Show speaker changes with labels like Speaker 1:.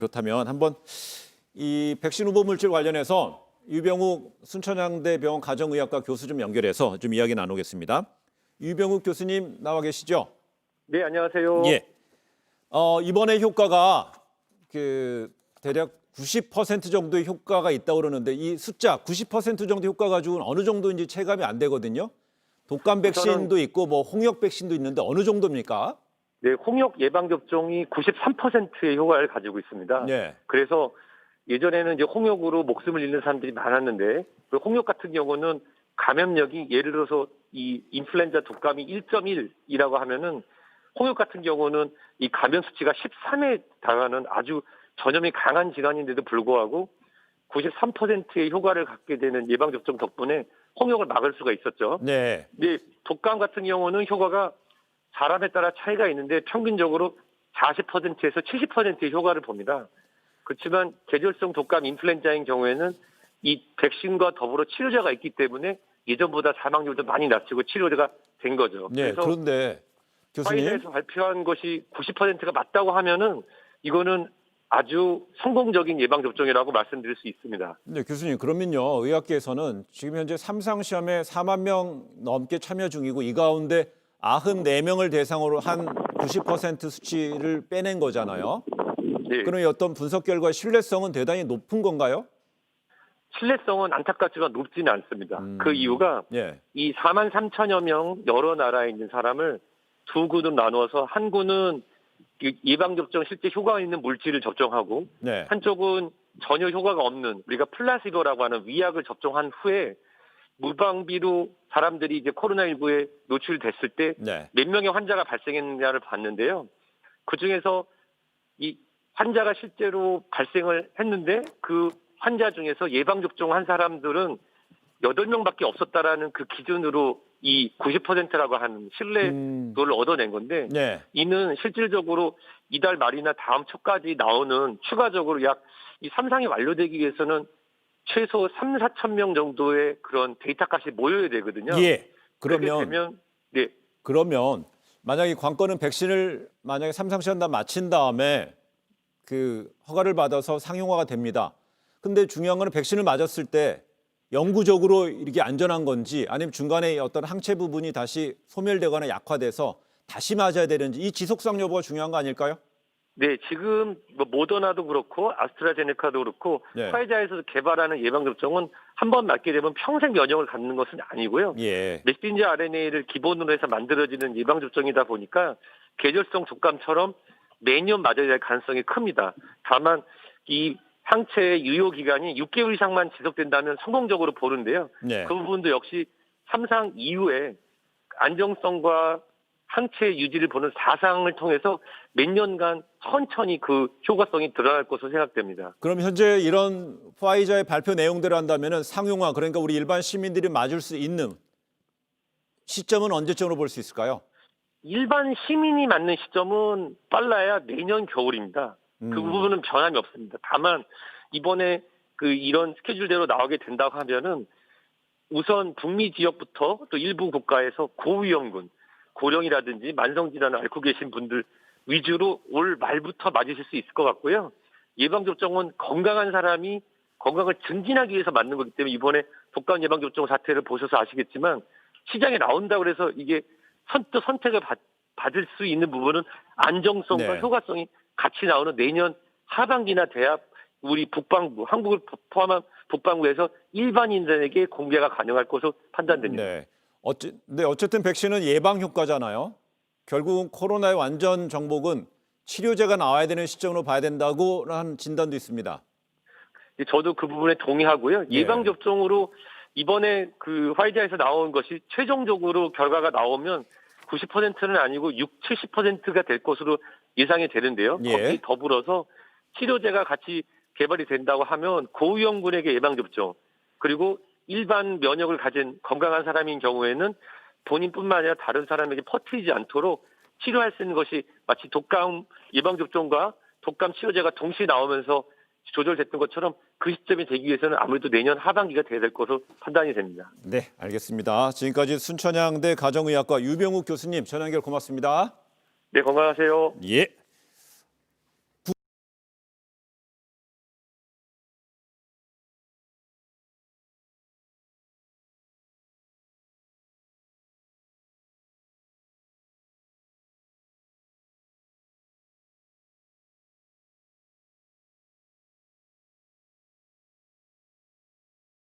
Speaker 1: 그렇다면 한번 이 백신 후보 물질 관련해서 유병욱 순천향대 병원 가정의학과 교수 좀 연결해서 좀 이야기 나누겠습니다. 유병욱 교수님 나와 계시죠?
Speaker 2: 네, 안녕하세요.
Speaker 1: 예. 이번에 효과가 대략 90% 정도의 효과가 있다고 그러는데 이 숫자 90% 정도 효과 가지고는 어느 정도인지 체감이 안 되거든요. 독감 백신도 있고 뭐 홍역 백신도 있는데 어느 정도입니까?
Speaker 2: 네, 홍역 예방 접종이 93%의 효과를 가지고 있습니다.
Speaker 1: 네.
Speaker 2: 그래서 예전에는 이제 홍역으로 목숨을 잃는 사람들이 많았는데 그 홍역 같은 경우는 감염력이 예를 들어서 이 인플루엔자 독감이 1.1이라고 하면은 홍역 같은 경우는 이 감염 수치가 13에 달하는 아주 전염이 강한 질환인데도 불구하고 93%의 효과를 갖게 되는 예방 접종 덕분에 홍역을 막을 수가 있었죠.
Speaker 1: 네.
Speaker 2: 근데 독감 같은 경우는 효과가 사람에 따라 차이가 있는데 평균적으로 40%에서 70%의 효과를 봅니다. 그렇지만 계절성 독감 인플루엔자인 경우에는 이 백신과 더불어 치료제가 있기 때문에 예전보다 사망률도 많이 낮추고 치료제가 된 거죠.
Speaker 1: 네.
Speaker 2: 그래서
Speaker 1: 그런데 교수님,
Speaker 2: 화이자에서 발표한 것이 90%가 맞다고 하면은 이거는 아주 성공적인 예방 접종이라고 말씀드릴 수 있습니다.
Speaker 1: 네, 교수님 그러면요 의학계에서는 지금 현재 삼상시험에 4만 명 넘게 참여 중이고 이 가운데 94명을 대상으로 한 90% 수치를 빼낸 거잖아요.
Speaker 2: 네.
Speaker 1: 그럼 이 어떤 분석 결과 신뢰성은 대단히 높은 건가요?
Speaker 2: 신뢰성은 안타깝지만 높지는 않습니다. 그 이유가
Speaker 1: 예.
Speaker 2: 이 4만 3천여 명 여러 나라에 있는 사람을 두 군으로 나누어서 한 군은 예방접종 실제 효과가 있는 물질을 접종하고
Speaker 1: 네.
Speaker 2: 한쪽은 전혀 효과가 없는 우리가 플라시보라고 하는 위약을 접종한 후에 무방비로 사람들이 이제 코로나19에 노출됐을 때
Speaker 1: 네.
Speaker 2: 몇 명의 환자가 발생했느냐를 봤는데요. 그중에서 이 환자가 실제로 발생을 했는데 그 환자 중에서 예방접종한 사람들은 8명밖에 없었다라는 그 기준으로 이 90%라고 하는 신뢰도를 얻어낸 건데
Speaker 1: 네.
Speaker 2: 이는 실질적으로 이달 말이나 다음 초까지 나오는 추가적으로 약 이 3상이 완료되기 위해서는 최소 3, 4천 명 정도의 그런 데이터값이 모여야 되거든요.
Speaker 1: 예.
Speaker 2: 그렇게
Speaker 1: 그러면
Speaker 2: 되면 네.
Speaker 1: 그러면 만약에 관건은 백신을 만약에 삼상시험 다 마친 다음에 그 허가를 받아서 상용화가 됩니다. 근데 중요한 거는 백신을 맞았을 때 영구적으로 이렇게 안전한 건지 아니면 중간에 어떤 항체 부분이 다시 소멸되거나 약화돼서 다시 맞아야 되는지 이 지속성 여부가 중요한 거 아닐까요?
Speaker 2: 네, 지금 뭐 모더나도 그렇고 아스트라제네카도 그렇고
Speaker 1: 네.
Speaker 2: 화이자에서 개발하는 예방접종은 한 번 맞게 되면 평생 면역을 갖는 것은 아니고요.
Speaker 1: 예.
Speaker 2: 메신저 RNA를 기본으로 해서 만들어지는 예방접종이다 보니까 계절성 독감처럼 매년 맞아야 될 가능성이 큽니다. 다만 이 항체의 유효 기간이 6개월 이상만 지속된다면 성공적으로 보는데요.
Speaker 1: 네.
Speaker 2: 그 부분도 역시 3상 이후에 안정성과 항체 유지를 보는 4상을 통해서 몇 년간 천천히 그 효과성이 드러날 것으로 생각됩니다.
Speaker 1: 그럼 현재 이런 화이자의 발표 내용대로 한다면은 상용화 그러니까 우리 일반 시민들이 맞을 수 있는 시점은 언제쯤으로 볼 수 있을까요?
Speaker 2: 일반 시민이 맞는 시점은 빨라야 내년 겨울입니다. 그 부분은 변함이 없습니다. 다만 이번에 그 이런 스케줄대로 나오게 된다고 하면은 우선 북미 지역부터 또 일부 국가에서 고위험군, 고령이라든지 만성질환을 앓고 계신 분들 위주로 올 말부터 맞으실 수 있을 것 같고요. 예방접종은 건강한 사람이 건강을 증진하기 위해서 맞는 거기 때문에 이번에 독감 예방접종 사태를 보셔서 아시겠지만 시장에 나온다고 해서 이게 선뜻 선택을 받을 수 있는 부분은 안정성과
Speaker 1: 네.
Speaker 2: 효과성이 같이 나오는 내년 하반기나 돼야 우리 북방부, 한국을 포함한 북방부에서 일반인들에게 공개가 가능할 것으로 판단됩니다.
Speaker 1: 네. 어쨌든 백신은 예방 효과잖아요. 결국은 코로나의 완전 정복은 치료제가 나와야 되는 시점으로 봐야 된다고 하는 진단도 있습니다.
Speaker 2: 저도 그 부분에 동의하고요.
Speaker 1: 네.
Speaker 2: 예방 접종으로 이번에 그 화이자에서 나온 것이 최종적으로 결과가 나오면 90%는 아니고 6, 70%가 될 것으로 예상이 되는데요.
Speaker 1: 예.
Speaker 2: 거기에 더불어서 치료제가 같이 개발이 된다고 하면 고위험군에게 예방 접종 그리고 일반 면역을 가진 건강한 사람인 경우에는 본인뿐만 아니라 다른 사람에게 퍼뜨리지 않도록 치료할 수 있는 것이 마치 독감 예방접종과 독감 치료제가 동시에 나오면서 조절됐던 것처럼 그 시점이 되기 위해서는 아무래도 내년 하반기가 돼야 될 것으로 판단이 됩니다.
Speaker 1: 네, 알겠습니다. 지금까지 순천향대 가정의학과 유병욱 교수님 전화 연결 고맙습니다.
Speaker 2: 네, 건강하세요.
Speaker 1: 예.